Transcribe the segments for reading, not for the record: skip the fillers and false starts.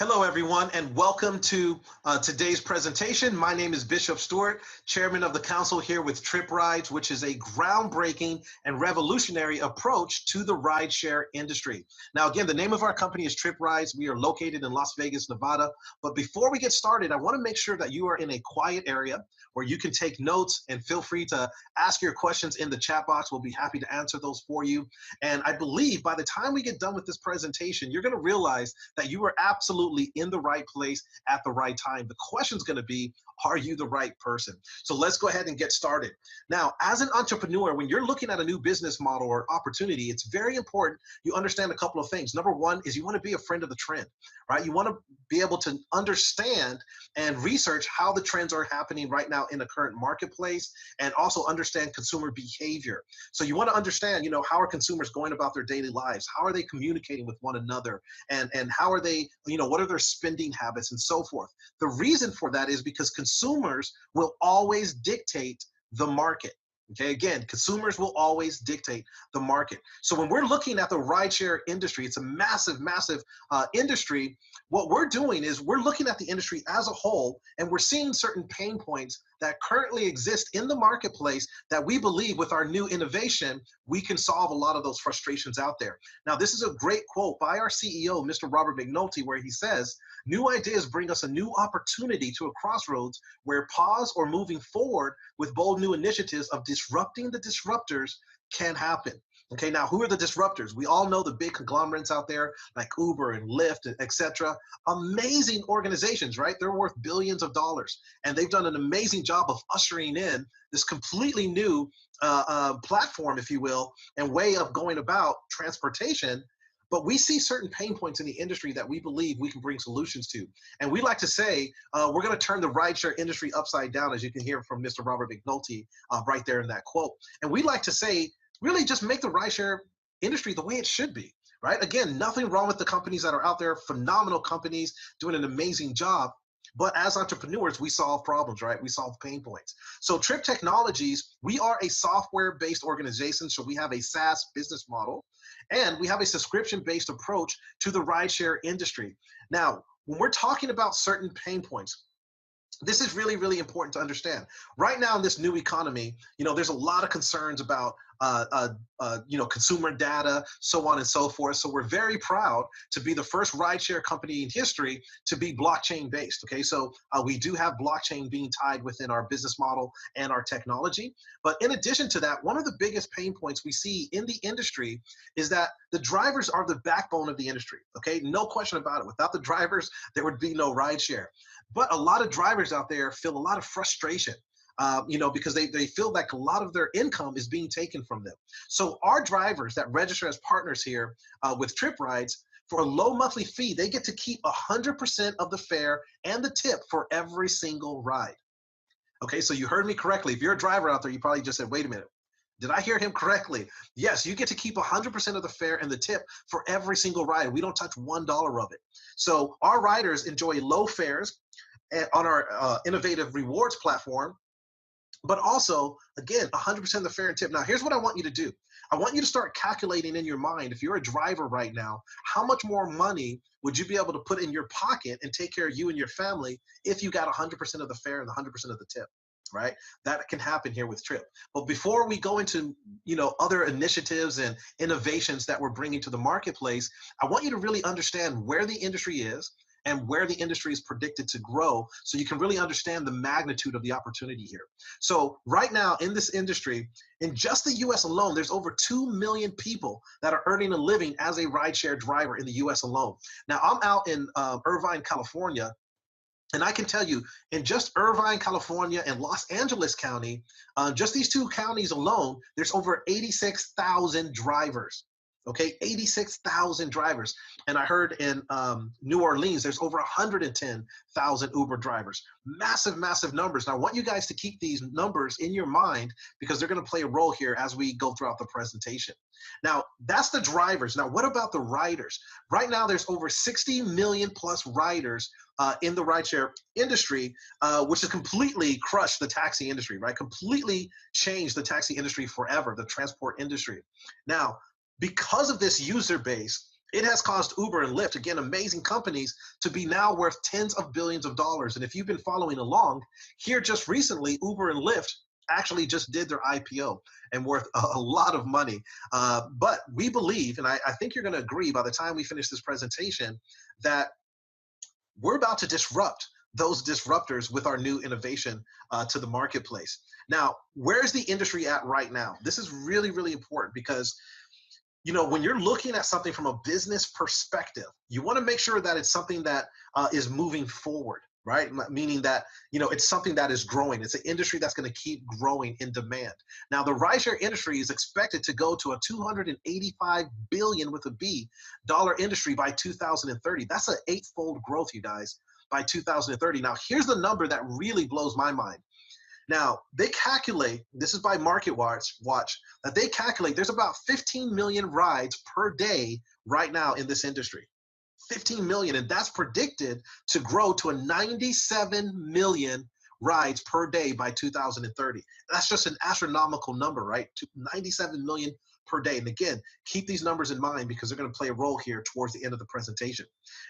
Hello, everyone, and welcome to today's presentation. My name is Bishop Stewart, Chairman of the Council here with Tryp Rides, which is a groundbreaking and revolutionary approach to the rideshare industry. Now, again, the name of our company is Tryp Rides. We are located in Las Vegas, Nevada. But before we get started, I want to make sure that you are in a quiet area where you can take notes, and feel free to ask your questions in the chat box. We'll be happy to answer those for you. And I believe by the time we get done with this presentation, you're going to realize that you are absolutely in the right place at the right time. The question's going to be, are you the right person? So let's go ahead and get started. Now, as an entrepreneur, when you're looking at a new business model or opportunity, it's very important you understand a couple of things. Number one is you want to be a friend of the trend, right? You want to be able to understand and research how the trends are happening right now in the current marketplace, and also understand consumer behavior. So you want to understand, how are consumers going about their daily lives? How are they communicating with one another? And how are they, what are their spending habits and so forth? The reason for that is because consumers will always dictate the market. Okay, again, consumers will always dictate the market. So when we're looking at the rideshare industry, it's a massive, massive industry. What we're doing is we're looking at the industry as a whole, and we're seeing certain pain points that currently exist in the marketplace that we believe with our new innovation, we can solve a lot of those frustrations out there. Now, this is a great quote by our CEO, Mr. Robert McNulty, where he says, "New ideas bring us a new opportunity to a crossroads where pause or moving forward with bold new initiatives of disrupting the disruptors can happen." Okay, now who are the disruptors? We all know the big conglomerates out there like Uber and Lyft, etc. Amazing organizations, right? They're worth billions of dollars, and they've done an amazing job of ushering in this completely new platform, if you will, and way of going about transportation. But we see certain pain points in the industry that we believe we can bring solutions to. And we like to say, we're going to turn the rideshare industry upside down, as you can hear from Mr. Robert McNulty right there in that quote. And we like to say, really just make the rideshare industry the way it should be, right? Again, nothing wrong with the companies that are out there, phenomenal companies doing an amazing job. But as entrepreneurs, we solve problems, right? We solve pain points. So Tryp Technologies, we are a software-based organization. So we have a SaaS business model, and we have a subscription-based approach to the rideshare industry. Now, when we're talking about certain pain points, this is really, really important to understand. Right now in this new economy, there's a lot of concerns about, consumer data, so on and so forth. So we're very proud to be the first rideshare company in history to be blockchain based. Okay, so we do have blockchain being tied within our business model and our technology. But in addition to that, one of the biggest pain points we see in the industry is that the drivers are the backbone of the industry. Okay, no question about it. Without the drivers, there would be no rideshare. But a lot of drivers out there feel a lot of frustration, because they feel like a lot of their income is being taken from them. So our drivers that register as partners here with Tryp Rides, for a low monthly fee, they get to keep 100% of the fare and the tip for every single ride. Okay, so you heard me correctly. If you're a driver out there, you probably just said, wait a minute. Did I hear him correctly? Yes, you get to keep 100% of the fare and the tip for every single ride. We don't touch $1 of it. So our riders enjoy low fares on our innovative rewards platform, but also, again, 100% of the fare and tip. Now, here's what I want you to do. I want you to start calculating in your mind, if you're a driver right now, how much more money would you be able to put in your pocket and take care of you and your family if you got 100% of the fare and 100% of the tip? Right? That can happen here with Tryp. But before we go into, other initiatives and innovations that we're bringing to the marketplace, I want you to really understand where the industry is and where the industry is predicted to grow, so you can really understand the magnitude of the opportunity here. So right now in this industry, in just the US alone, there's over 2 million people that are earning a living as a rideshare driver in the US alone. Now, I'm out in Irvine, California, and I can tell you, in just Irvine, California, and Los Angeles County, just these two counties alone, there's over 86,000 drivers. Okay, 86,000 drivers. And I heard in New Orleans, there's over 110,000 Uber drivers. Massive, massive numbers. And I want you guys to keep these numbers in your mind, because they're going to play a role here as we go throughout the presentation. Now, that's the drivers. Now, what about the riders? Right now, there's over 60 million plus riders in the rideshare industry, which has completely crushed the taxi industry, right? Completely changed the taxi industry forever, the transport industry. Now, because of this user base, It has caused Uber and Lyft, again, amazing companies, to be now worth tens of billions of dollars. And if you've been following along, here just recently, Uber and Lyft actually just did their IPO and worth a lot of money. But we believe, and I think you're going to agree by the time we finish this presentation, that we're about to disrupt those disruptors with our new innovation to the marketplace. Now, where's the industry at right now? This is really, really important because when you're looking at something from a business perspective, you want to make sure that it's something that is moving forward, right? Meaning that, it's something that is growing. It's an industry that's going to keep growing in demand. Now, the rideshare industry is expected to go to a 285 billion with a B dollar industry by 2030. That's an eightfold growth, you guys, by 2030. Now, here's the number that really blows my mind. Now, they calculate, this is by Market Watch, that they calculate there's about 15 million rides per day right now in this industry. 15 million, and that's predicted to grow to a 97 million rides per day by 2030. That's just an astronomical number, right? 97 million per day. And again, keep these numbers in mind because they're going to play a role here towards the end of the presentation.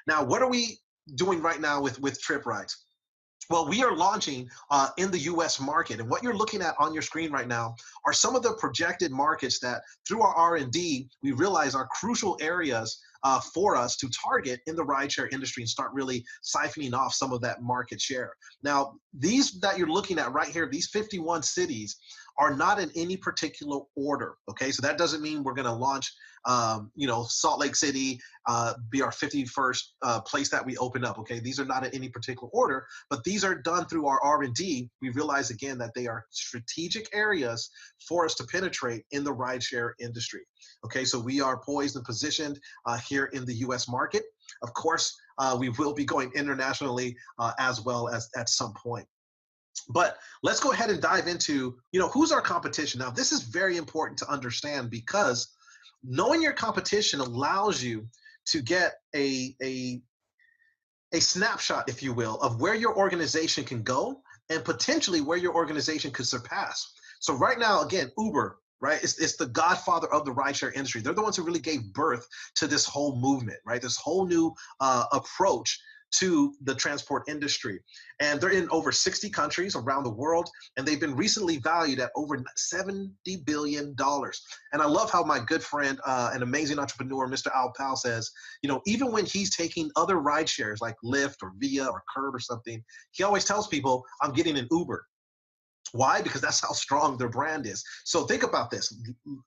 Now, what are we doing right now with Tryp Rides? Well, we are launching in the US market, and what you're looking at on your screen right now are some of the projected markets that through our R&D, we realize are crucial areas for us to target in the rideshare industry and start really siphoning off some of that market share. Now, these that you're looking at right here, these 51 cities are not in any particular order, okay? So that doesn't mean we're gonna launch, Salt Lake City, be our 51st place that we open up, okay? These are not in any particular order, but these are done through our R&D. We realize, again, that they are strategic areas for us to penetrate in the rideshare industry, okay? So we are poised and positioned here in the US market. Of course, we will be going internationally as well as at some point. But let's go ahead and dive into, who's our competition. Now, this is very important to understand because knowing your competition allows you to get a snapshot, if you will, of where your organization can go and potentially where your organization could surpass. So right now, again, Uber, right? It's the godfather of the rideshare industry. They're the ones who really gave birth to this whole movement, right? This whole new approach to the transport industry. And they're in over 60 countries around the world, and they've been recently valued at over $70 billion. And I love how my good friend, an amazing entrepreneur, Mr. Al Pal says, even when he's taking other ride shares like Lyft or Via or Curb or something, he always tells people, I'm getting an Uber. Why? Because that's how strong their brand is. So think about this.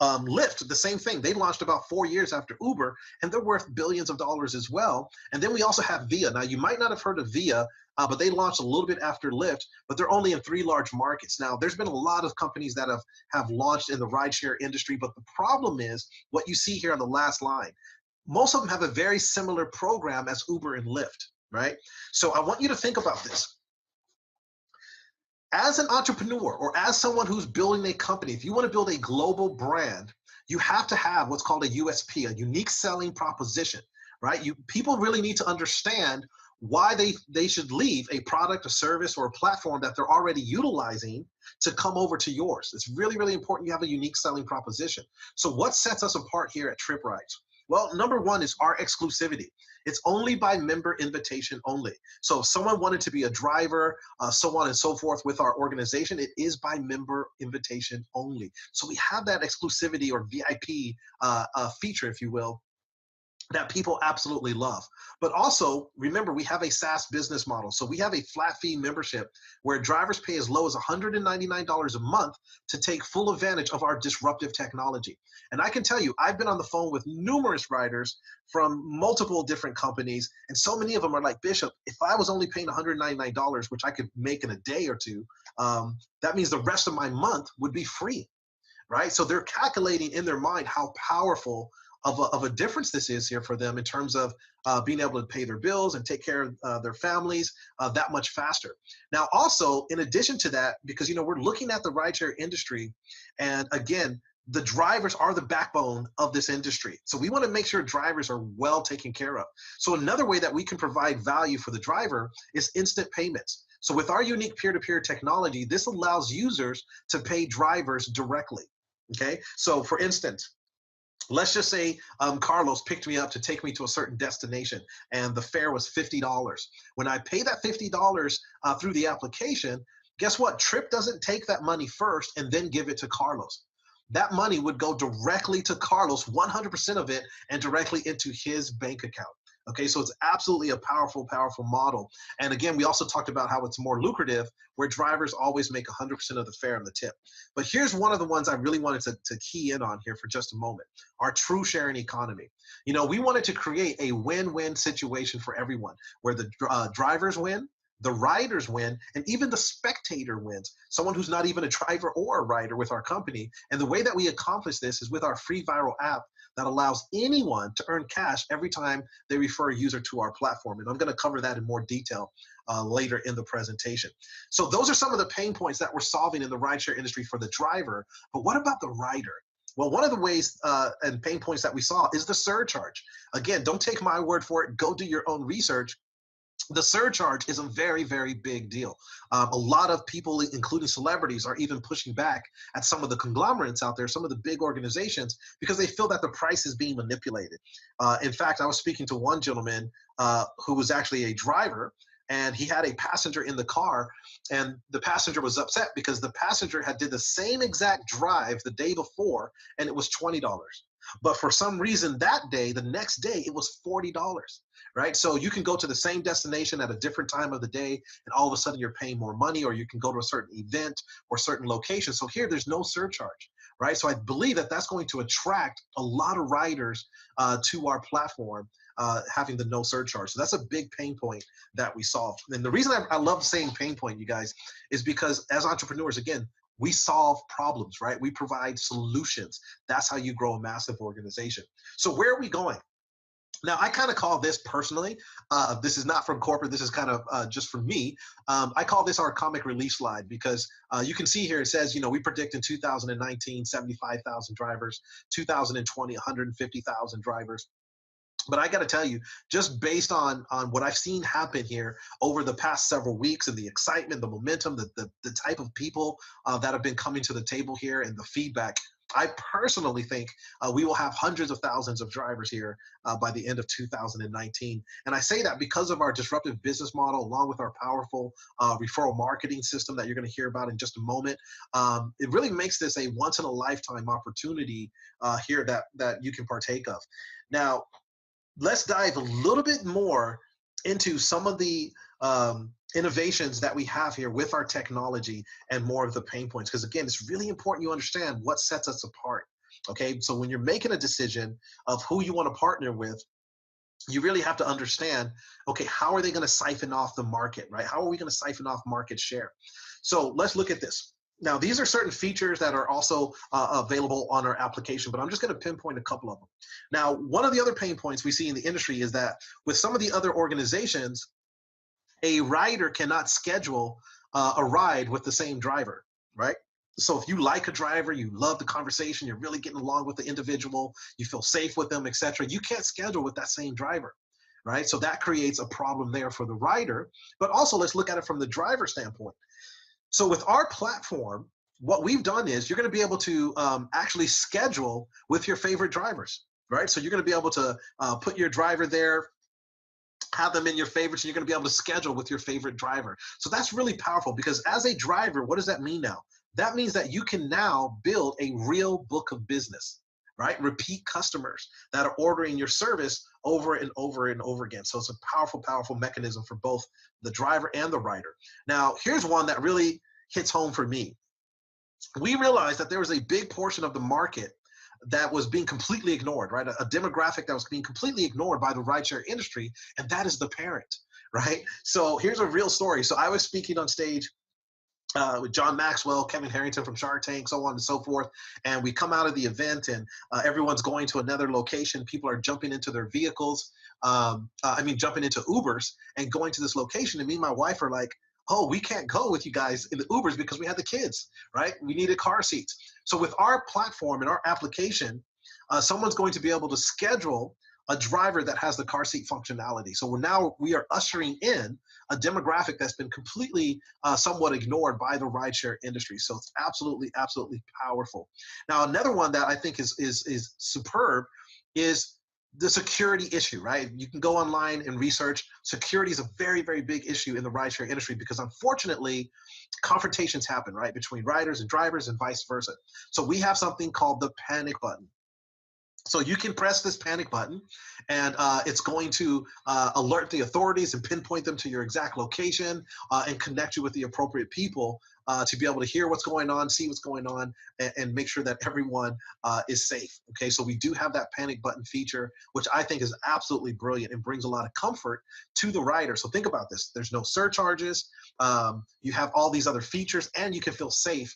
Lyft, the same thing. They launched about 4 years after Uber, and they're worth billions of dollars as well. And then we also have Via. Now, you might not have heard of Via, but they launched a little bit after Lyft, but they're only in 3 large markets. Now, there's been a lot of companies that have launched in the rideshare industry, but the problem is what you see here on the last line. Most of them have a very similar program as Uber and Lyft, right? So I want you to think about this. As an entrepreneur or as someone who's building a company, if you want to build a global brand, you have to have what's called a USP, a unique selling proposition, right? People really need to understand why they should leave a product, a service, or a platform that they're already utilizing to come over to yours. It's really, really important you have a unique selling proposition. So what sets us apart here at Tryp Rides? Well, number one is our exclusivity. It's only by member invitation only. So if someone wanted to be a driver, so on and so forth with our organization, it is by member invitation only. So we have that exclusivity or VIP feature, if you will, that people absolutely love. But also, remember, we have a SaaS business model. So we have a flat fee membership where drivers pay as low as $199 a month to take full advantage of our disruptive technology. And I can tell you, I've been on the phone with numerous riders from multiple different companies, and so many of them are like, Bishop, if I was only paying $199, which I could make in a day or two, that means the rest of my month would be free, right? So they're calculating in their mind how powerful of a difference this is here for them in terms of being able to pay their bills and take care of their families that much faster. Now, also, in addition to that, because, we're looking at the rideshare industry, and again, the drivers are the backbone of this industry. So we want to make sure drivers are well taken care of. So another way that we can provide value for the driver is instant payments. So with our unique peer-to-peer technology, this allows users to pay drivers directly, okay? So for instance, Let's just say Carlos picked me up to take me to a certain destination, and the fare was $50. When I pay that $50 through the application, guess what? Tryp doesn't take that money first and then give it to Carlos. That money would go directly to Carlos, 100% of it, and directly into his bank account. Okay, so it's absolutely a powerful, powerful model. And again, we also talked about how it's more lucrative, where drivers always make 100% of the fare and the tip. But here's one of the ones I really wanted to key in on here for just a moment: our true sharing economy. You know, we wanted to create a win-win situation for everyone, where the drivers win, the riders win, and even the spectator wins, someone who's not even a driver or a rider with our company. And the way that we accomplish this is with our free viral app that allows anyone to earn cash every time they refer a user to our platform. And I'm going to cover that in more detail later in the presentation. So those are some of the pain points that we're solving in the rideshare industry for the driver. But what about the rider? Well, one of the ways and pain points that we saw is the surcharge. Again, don't take my word for it. Go do your own research. The surcharge is a very, very big deal. A lot of people, including celebrities, are even pushing back at some of the conglomerates out there, some of the big organizations, because they feel that the price is being manipulated. In fact, I was speaking to one gentleman who was actually a driver, and he had a passenger in the car, and the passenger was upset because the passenger had did the same exact drive the day before, and it was $20. But for some reason that day, the next day, it was $40. Right? So you can go to the same destination at a different time of the day, and all of a sudden you're paying more money, or you can go to a certain event or certain location. So here, there's no surcharge, right? So I believe that that's going to attract a lot of riders to our platform, having the no surcharge. So that's a big pain point that we solved. And the reason I love saying pain point, you guys, is because as entrepreneurs, again, we solve problems, right? We provide solutions. That's how you grow a massive organization. So where are we going? Now, I kind of call this personally, this is not from corporate, this is kind of just from me. I call this our comic relief slide, because you can see here it says, you know, we predict in 2019, 75,000 drivers, 2020, 150,000 drivers. But I got to tell you, just based on what I've seen happen here over the past several weeks, and the excitement, the momentum, the type of people that have been coming to the table here, and the feedback, I personally think we will have hundreds of thousands of drivers here by the end of 2019. And I say that because of our disruptive business model, along with our powerful referral marketing system that you're going to hear about in just a moment. It really makes this a once-in-a-lifetime opportunity here that you can partake of. Now, let's dive a little bit more into some of the innovations that we have here with our technology, and more of the pain points. Because again, it's really important you understand what sets us apart. Okay, so when you're making a decision of who you want to partner with, you really have to understand, okay, how are they going to siphon off the market, right? How are we going to siphon off market share? So let's look at this. Now, these are certain features that are also available on our application, but I'm just going to pinpoint a couple of them. Now, one of the other pain points we see in the industry is that with some of the other organizations, a rider cannot schedule a ride with the same driver, right? So if you like a driver, you love the conversation, you're really getting along with the individual, you feel safe with them, etc., you can't schedule with that same driver, right? So that creates a problem there for the rider. But also, let's look at it from the driver standpoint. So with our platform, what we've done is you're going to be able to actually schedule with your favorite drivers, right? So you're going to be able to put your driver there, have them in your favorites, and you're going to be able to schedule with your favorite driver. So that's really powerful, because as a driver, what does that mean now? That means that you can now build a real book of business, right? Repeat customers that are ordering your service over and over and over again. So it's a powerful, powerful mechanism for both the driver and the rider. Now, here's one that really hits home for me. We realized that there was a big portion of the market that was being completely ignored, right? A demographic that was being completely ignored by the rideshare industry, and that is the parent, right? So here's a real story. So I was speaking on stage with John Maxwell, Kevin Harrington from Shark Tank, so on and so forth. And we come out of the event, and everyone's going to another location. People are jumping into their vehicles. Jumping into Ubers and going to this location. And me and my wife are like, oh, we can't go with you guys in the Ubers because we had the kids, right? We needed car seats. So with our platform and our application, someone's going to be able to schedule a driver that has the car seat functionality. So we are ushering in a demographic that's been completely somewhat ignored by the rideshare industry. So it's absolutely, absolutely powerful. Now, another one that I think is superb is the security issue, right? You can go online and research. Security is a very, very big issue in the rideshare industry because unfortunately, confrontations happen, right, between riders and drivers and vice versa. So we have something called the panic button. So you can press this panic button and it's going to alert the authorities and pinpoint them to your exact location and connect you with the appropriate people to be able to hear what's going on, see what's going on, and make sure that everyone is safe. Okay, so we do have that panic button feature, which I think is absolutely brilliant and brings a lot of comfort to the rider. So think about this. There's no surcharges. You have all these other features and you can feel safe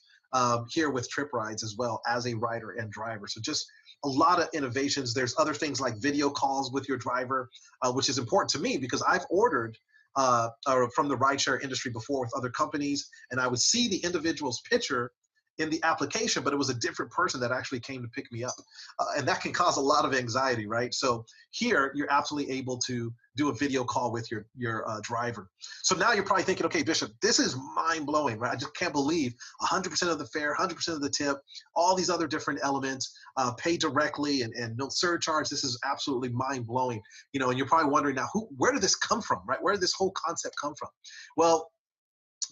here with Tryp Rides as well as a rider and driver. So just a lot of innovations. There's other things like video calls with your driver, which is important to me because I've ordered from the rideshare industry before with other companies, and I would see the individual's picture in the application, but it was a different person that actually came to pick me up. And that can cause a lot of anxiety, right? So here, you're absolutely able to do a video call with your driver. So now you're probably thinking, okay, Bishop, this is mind blowing, right? I just can't believe 100% of the fare, 100% of the tip, all these other different elements, pay directly and no surcharge. This is absolutely mind blowing, you know, and you're probably wondering now, where did this come from, right? Where did this whole concept come from? Well,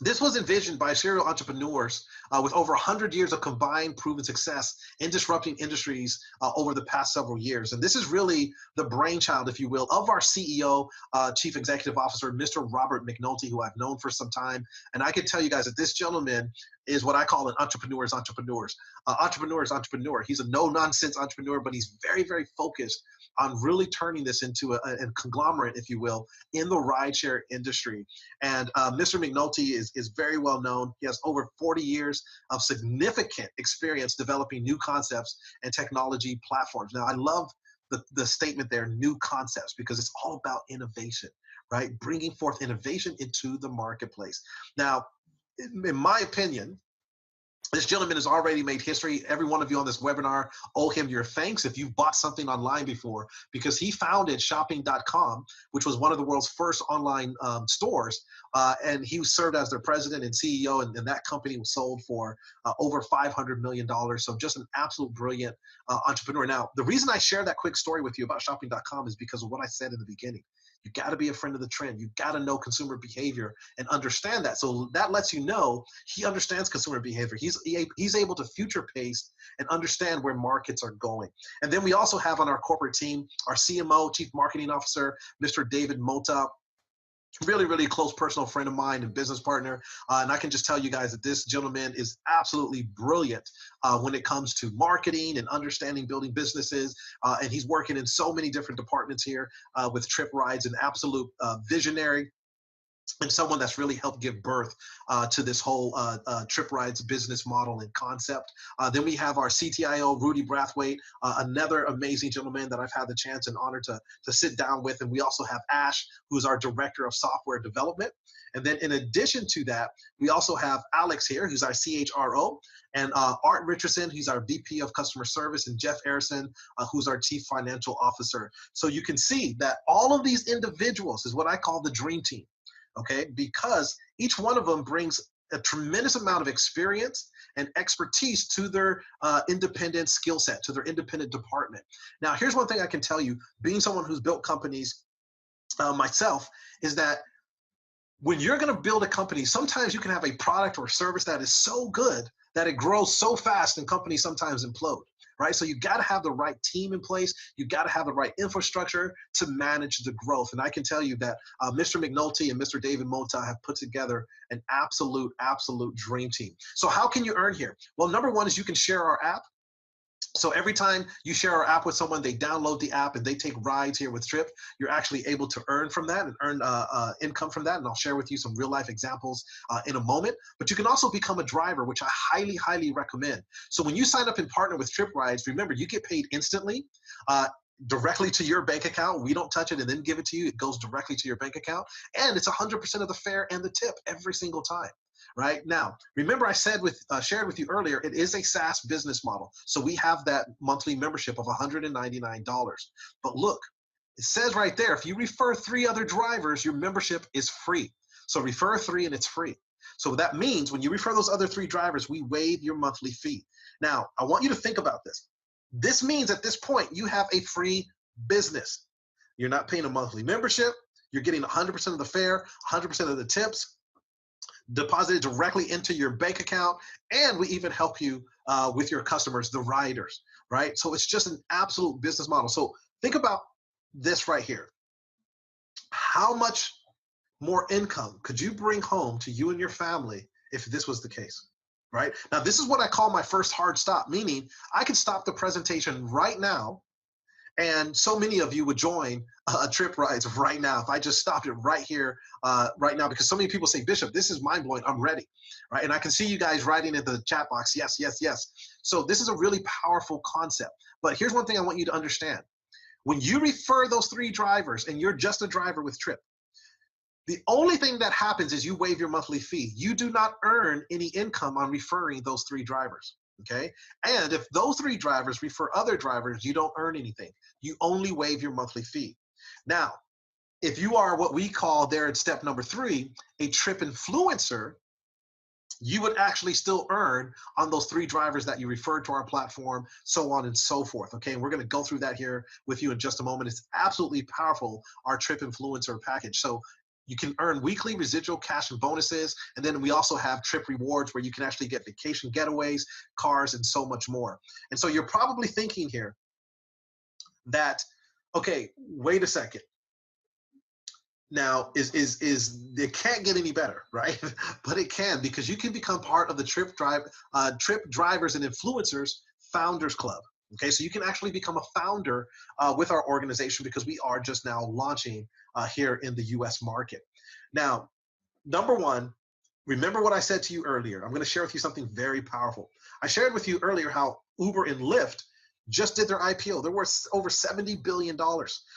this was envisioned by serial entrepreneurs with over 100 years of combined proven success in disrupting industries over the past several years. And this is really the brainchild, if you will, of our CEO, Chief Executive Officer, Mr. Robert McNulty, who I've known for some time. And I can tell you guys that this gentleman is what I call an entrepreneur's entrepreneur. He's a no-nonsense entrepreneur, but he's very, very focused on really turning this into a conglomerate, if you will, in the rideshare industry. And Mr. McNulty is very well known. He has over 40 years of significant experience developing new concepts and technology platforms. Now, I love the statement there, new concepts, because it's all about innovation, right? Bringing forth innovation into the marketplace. Now, in my opinion, this gentleman has already made history. Every one of you on this webinar owe him your thanks if you've bought something online before, because he founded shopping.com, which was one of the world's first online stores. And he served as their president and CEO, and that company was sold for over $500 million. So just an absolute brilliant entrepreneur. Now, the reason I share that quick story with you about shopping.com is because of what I said in the beginning. You got to be a friend of the trend. You got to know consumer behavior and understand that. So that lets you know he understands consumer behavior. He's able to future pace and understand where markets are going. And then we also have on our corporate team, our CMO, Chief Marketing Officer, Mr. David Mota. Really, really close personal friend of mine and business partner. And I can just tell you guys that this gentleman is absolutely brilliant when it comes to marketing and understanding building businesses. And he's working in so many different departments here with Tryp Rides, an absolute visionary and someone that's really helped give birth to this whole Tryp Rides business model and concept. Then we have our CTIO, Rudy Brathwaite, another amazing gentleman that I've had the chance and honor to sit down with. And we also have Ash, who's our Director of Software Development. And then in addition to that, we also have Alex here, who's our CHRO, and Art Richardson, who's our VP of Customer Service, and Jeff Arison, who's our Chief Financial Officer. So you can see that all of these individuals is what I call the dream team. Okay, because each one of them brings a tremendous amount of experience and expertise to their independent skill set, to their independent department. Now, here's one thing I can tell you, being someone who's built companies myself, is that when you're going to build a company, sometimes you can have a product or service that is so good that it grows so fast and companies sometimes implode. Right? So you got to have the right team in place. You got to have the right infrastructure to manage the growth. And I can tell you that Mr. McNulty and Mr. David Mota have put together an absolute dream team. So how can you earn here? Well, number one is you can share our app. So every time you share our app with someone, they download the app and they take rides here with Tryp, you're actually able to earn from that and earn income from that. And I'll share with you some real life examples in a moment. But you can also become a driver, which I highly, highly recommend. So when you sign up and partner with Tryp Rides, remember, you get paid instantly. Directly to your bank account. We don't touch it and then give it to you. It goes directly to your bank account. And it's 100% of the fare and the tip every single time. Right now, remember I shared with you earlier, it is a SaaS business model. So we have that monthly membership of $199. But look, It says right there, if you refer 3 other drivers, your membership is free. So refer 3 and it's free. So that means when you refer those other 3 drivers, we waive your monthly fee. Now, I want you to think about this. This means at this point, you have a free business. You're not paying a monthly membership. You're getting 100% of the fare, 100% of the tips deposited directly into your bank account. And we even help you with your customers, the riders, right? So it's just an absolute business model. So think about this right here. How much more income could you bring home to you and your family if this was the case, right? Now, this is what I call my first hard stop, meaning I could stop the presentation right now, and so many of you would join Tryp Rides right now if I just stopped it right here, right now, because so many people say, Bishop, this is mind-blowing, I'm ready, right? And I can see you guys writing in the chat box, yes, yes, yes. So this is a really powerful concept. But here's one thing I want you to understand. When you refer those 3 drivers and you're just a driver with Tryp, the only thing that happens is you waive your monthly fee. You do not earn any income on referring those 3 drivers, okay? And if those 3 drivers refer other drivers, you don't earn anything. You only waive your monthly fee. Now, if you are what we call there at step number 3, a Tryp influencer, you would actually still earn on those 3 drivers that you referred to our platform, so on and so forth, okay? And we're gonna go through that here with you in just a moment. It's absolutely powerful, our Tryp influencer package. So you can earn weekly residual cash and bonuses. And then we also have Tryp rewards where you can actually get vacation getaways, cars, and so much more. And so you're probably thinking here that, okay, wait a second. Now, it can't get any better, right? But it can, because you can become part of the Tryp Drivers and Influencers Founders Club. Okay, so you can actually become a founder with our organization, because we are just now launching here in the US market. Now, number 1, remember what I said to you earlier. I'm going to share with you something very powerful. I shared with you earlier how Uber and Lyft just did their IPO. They're worth over $70 billion.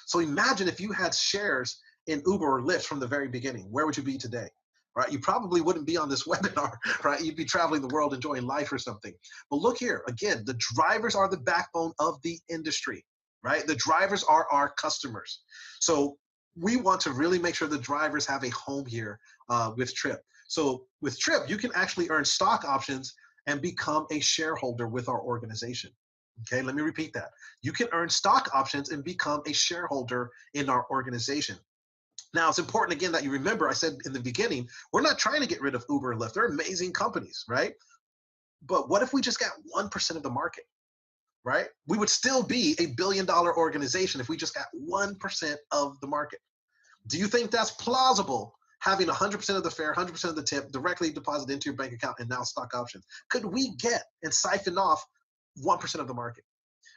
So imagine if you had shares in Uber or Lyft from the very beginning. Where would you be today? Right? You probably wouldn't be on this webinar, right? You'd be traveling the world enjoying life or something. But look here, again, the drivers are the backbone of the industry, right? The drivers are our customers. So we want to really make sure the drivers have a home here with Tryp. So with Tryp, you can actually earn stock options and become a shareholder with our organization. Okay, let me repeat that. You can earn stock options and become a shareholder in our organization. Now, it's important, again, that you remember, I said in the beginning, we're not trying to get rid of Uber and Lyft. They're amazing companies, right? But what if we just got 1% of the market, right? We would still be a billion-dollar organization if we just got 1% of the market. Do you think that's plausible, having 100% of the fare, 100% of the tip directly deposited into your bank account and now stock options? Could we get and siphon off 1% of the market?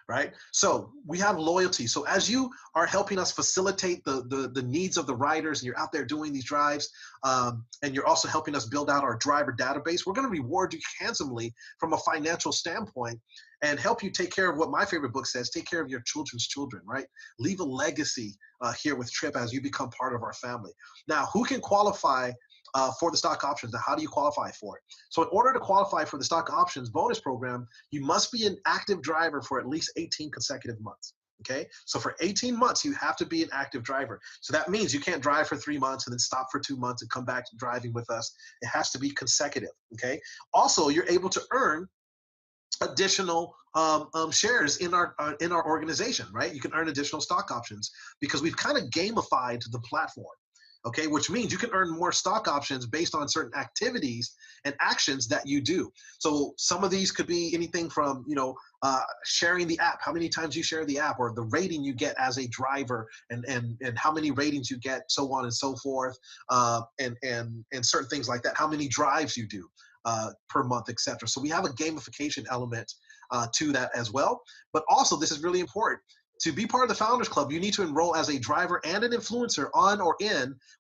Right? So we have loyalty. So as you are helping us facilitate the needs of the riders, and you're out there doing these drives, and you're also helping us build out our driver database, we're going to reward you handsomely from a financial standpoint and help you take care of what my favorite book says, take care of your children's children, right? Leave a legacy here with Tryp as you become part of our family. Now, who can qualify for the stock options? Now, how do you qualify for it? So in order to qualify for the stock options bonus program, you must be an active driver for at least 18 consecutive months. Okay, so for 18 months, you have to be an active driver. So that means you can't drive for 3 months and then stop for 2 months and come back to driving with us. It has to be consecutive. Okay, also, you're able to earn additional shares in our organization, right? You can earn additional stock options because we've kind of gamified the platform. Okay, which means you can earn more stock options based on certain activities and actions that you do. So some of these could be anything from, sharing the app, how many times you share the app, or the rating you get as a driver, and how many ratings you get, so on and so forth, and certain things like that, how many drives you do per month, etc. So we have a gamification element to that as well. But also, this is really important. To be part of the Founders Club, you need to enroll as a driver and an influencer on or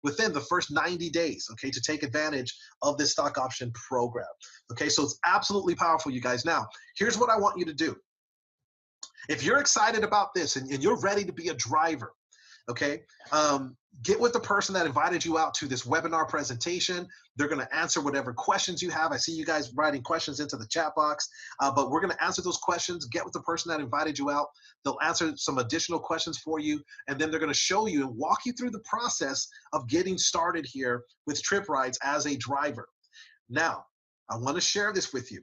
within the first 90 days, okay, to take advantage of this stock option program. Okay, so it's absolutely powerful, you guys. Now, here's what I want you to do. If you're excited about this and you're ready to be a driver, okay? Get with the person that invited you out to this webinar presentation. They're going to answer whatever questions you have. I see you guys writing questions into the chat box, but we're going to answer those questions. Get with the person that invited you out. They'll answer some additional questions for you, and then they're going to show you and walk you through the process of getting started here with Tryp Rides as a driver. Now, I want to share this with you.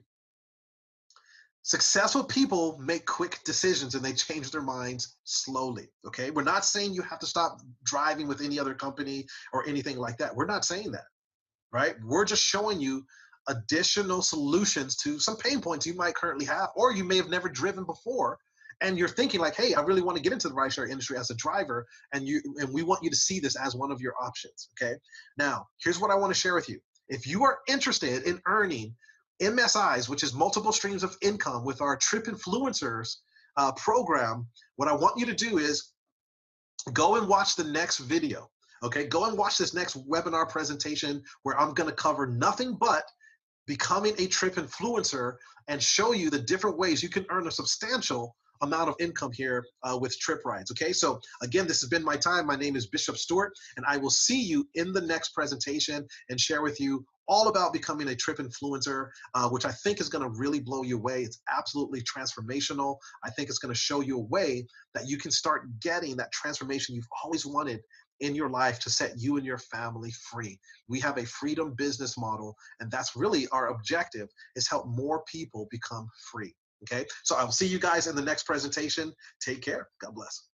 Successful people make quick decisions and they change their minds slowly, okay? We're not saying you have to stop driving with any other company or anything like that. We're not saying that, right? We're just showing you additional solutions to some pain points you might currently have, or you may have never driven before, and you're thinking like, hey, I really want to get into the rideshare industry as a driver, and we want you to see this as one of your options, okay? Now, here's what I want to share with you. If you are interested in earning MSIs, which is multiple streams of income with our Tryp Influencers program, what I want you to do is go and watch the next video. Okay, go and watch this next webinar presentation where I'm going to cover nothing but becoming a Tryp influencer and show you the different ways you can earn a substantial amount of income here with Tryp Rides. Okay, so again, this has been my time. My name is Bishop Stewart, and I will see you in the next presentation and share with you all about becoming a Tryp influencer, which I think is going to really blow you away. It's absolutely transformational. I think it's going to show you a way that you can start getting that transformation you've always wanted in your life to set you and your family free. We have a freedom business model, and that's really our objective, is help more people become free. Okay, so I'll see you guys in the next presentation. Take care. God bless.